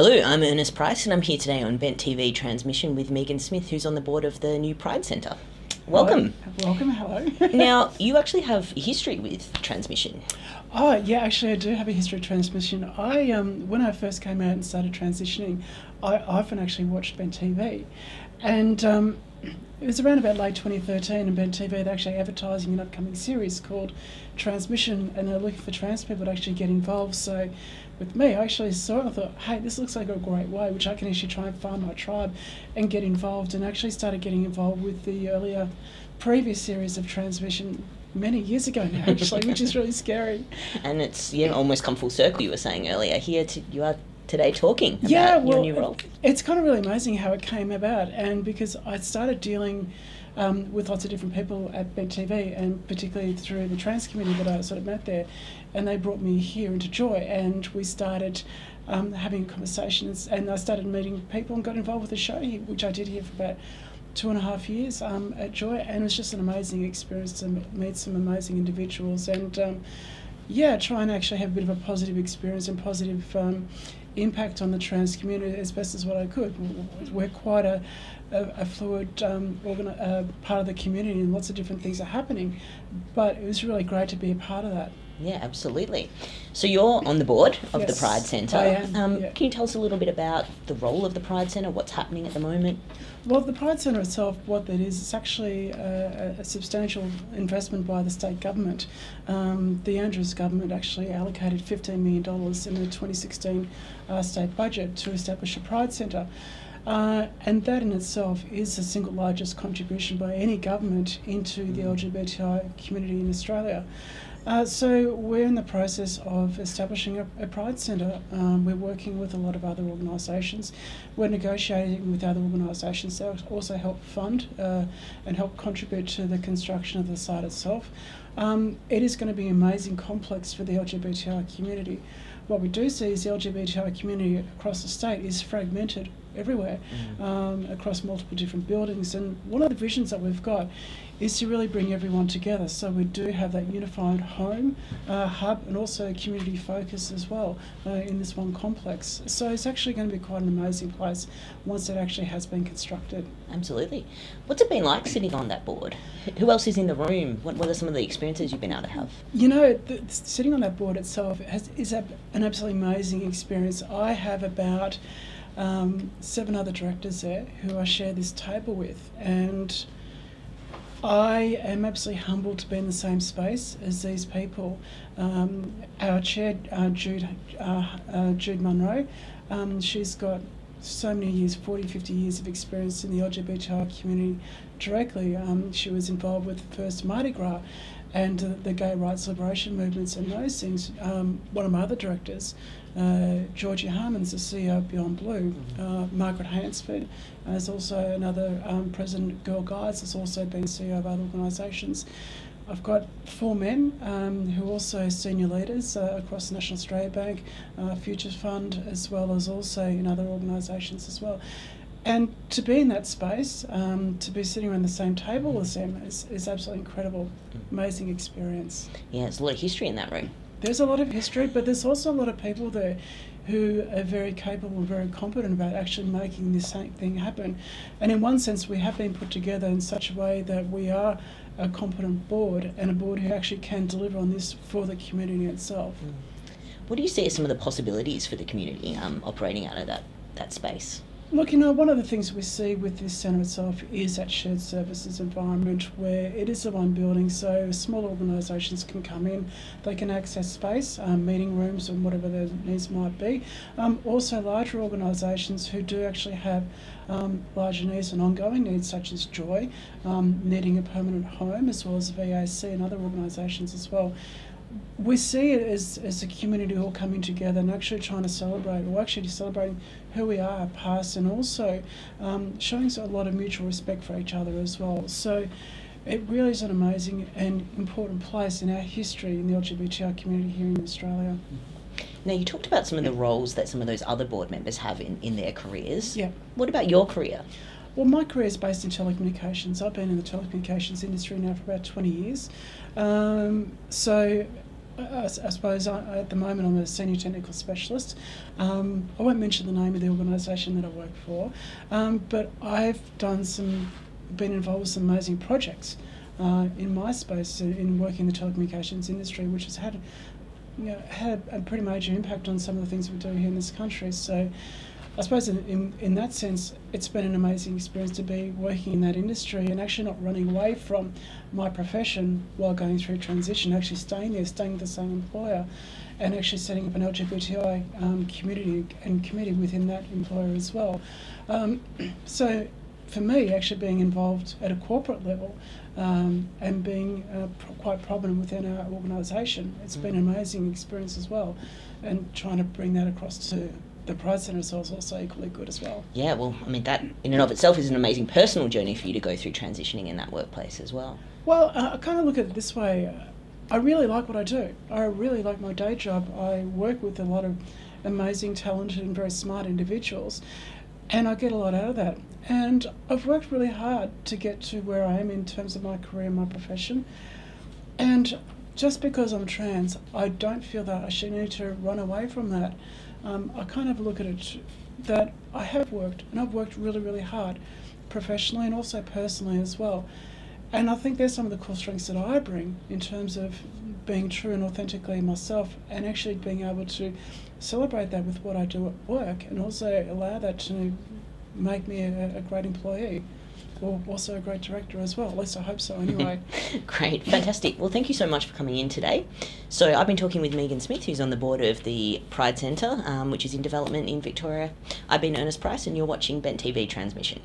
Hello, I'm Ernest Price and I'm here today on Bent TV Transmission with Megan Smith, who's on the board of the new Pride Centre. Welcome. Hello. Now, you actually have a history with transmission. Oh, yeah, actually I do have a history of transmission. When I first came out and started transitioning, I often actually watched Bent TV. And it was around about late 2013 and Bent TV, they're actually advertising an upcoming series called Transmission, and they're looking for trans people to actually get involved. So with me, I actually saw it and I thought, hey, this looks like a great way which I can actually try and find my tribe and get involved, and actually started getting involved with the previous series of Transmission many years ago now, actually, which is really scary. And it's almost come full circle, you were saying earlier. You are today talking about your new role. It's kind of really amazing how it came about, and because I started dealing with lots of different people at Bent TV, and particularly through the trans community that I sort of met there, and they brought me here into Joy, and we started having conversations, and I started meeting people and got involved with the show here, which I did here for about 2.5 years at Joy, and it was just an amazing experience to meet some amazing individuals and try and actually have a bit of a positive experience and positive impact on the trans community as best as what I could. We're quite a fluid part of the community, and lots of different things are happening, but it was really great to be a part of that. Yeah, absolutely. So you're on the board of the Yes, Pride Centre. I am, yeah. Can you tell us a little bit about the role of the Pride Centre, what's happening at the moment? Well, the Pride Centre itself, what that is, it's actually a substantial investment by the state government. The Andrews government actually allocated $15 million in the 2016 state budget to establish a Pride Centre. And that in itself is the single largest contribution by any government into the LGBTI community in Australia. So we're in the process of establishing a Pride Centre. We're working with a lot of other organisations. We're negotiating with other organisations that also help fund and help contribute to the construction of the site itself. It is going to be an amazing complex for the LGBTI community. What we do see is the LGBTI community across the state is fragmented everywhere, across multiple different buildings, and one of the visions that we've got is to really bring everyone together, so we do have that unified home hub and also community focus as well in this one complex. So it's actually going to be quite an amazing place once it actually has been constructed. Absolutely. What's it been like sitting on that board? Who else is in the room? What are some of the experiences you've been able to have? Sitting on that board itself is an absolutely amazing experience. I have about 7 other directors there who I share this table with, and I am absolutely humbled to be in the same space as these people. Our chair, Jude Munro, she's got so many years, 40, 50 years of experience in the LGBTI community directly. She was involved with the first Mardi Gras and the gay rights liberation movements and those things. One of my other directors, Georgia Harmon's the CEO of Beyond Blue. Margaret Hansford is also another President Girl Guides, has also been CEO of other organisations. I've got 4 men who are also senior leaders across the National Australia Bank, Future Fund, as well as also in other organisations as well. And to be in that space, to be sitting around the same table as them is absolutely incredible, amazing experience. Yeah, there's a lot of history in that room. There's a lot of history, but there's also a lot of people there who are very capable and very competent about actually making this thing happen. And in one sense, we have been put together in such a way that we are a competent board, and a board who actually can deliver on this for the community itself. What do you see as some of the possibilities for the community operating out of that space? Look, one of the things we see with this centre itself is that shared services environment where it is the one building, so small organisations can come in, they can access space, meeting rooms and whatever their needs might be. Also larger organisations who do actually have larger needs and ongoing needs, such as Joy, needing a permanent home, as well as VAC and other organisations as well. We see it as a community all coming together and actually trying to celebrate, or actually celebrating who we are, past, and also showing a lot of mutual respect for each other as well. So it really is an amazing and important place in our history in the LGBTI community here in Australia. Now, you talked about some of the roles that some of those other board members have in their careers. Yeah. What about your career? Well, my career is based in telecommunications. I've been in the telecommunications industry now for about 20 years. So I suppose at the moment I'm a senior technical specialist. I won't mention the name of the organisation that I work for, but I've been involved with some amazing projects in my space in working in the telecommunications industry, which has had a pretty major impact on some of the things we do here in this country. So I suppose in that sense, it's been an amazing experience to be working in that industry and actually not running away from my profession while going through transition, actually staying with the same employer and actually setting up an LGBTI committee within that employer as well. So for me, actually being involved at a corporate level and being quite prominent within our organisation, it's been an amazing experience as well, and trying to bring that across to the Pride Centre is also equally good as well. Yeah, well, I mean, that in and of itself is an amazing personal journey for you to go through transitioning in that workplace as well. Well, I kind of look at it this way. I really like what I do. I really like my day job. I work with a lot of amazing, talented and very smart individuals, and I get a lot out of that. And I've worked really hard to get to where I am in terms of my career and my profession. And just because I'm trans, I don't feel that I should need to run away from that. I kind of look at it that I have worked, and I've worked really, really hard, professionally and also personally as well. And I think there's some of the core strengths that I bring in terms of being true and authentically myself, and actually being able to celebrate that with what I do at work, and also allow that to make me a great employee. Or also a great director as well. At least I hope so anyway. Great, fantastic. Well, thank you so much for coming in today. So I've been talking with Megan Smith, who's on the board of the Pride Centre, which is in development in Victoria. I've been Ernest Price, and you're watching Bent TV Transmission.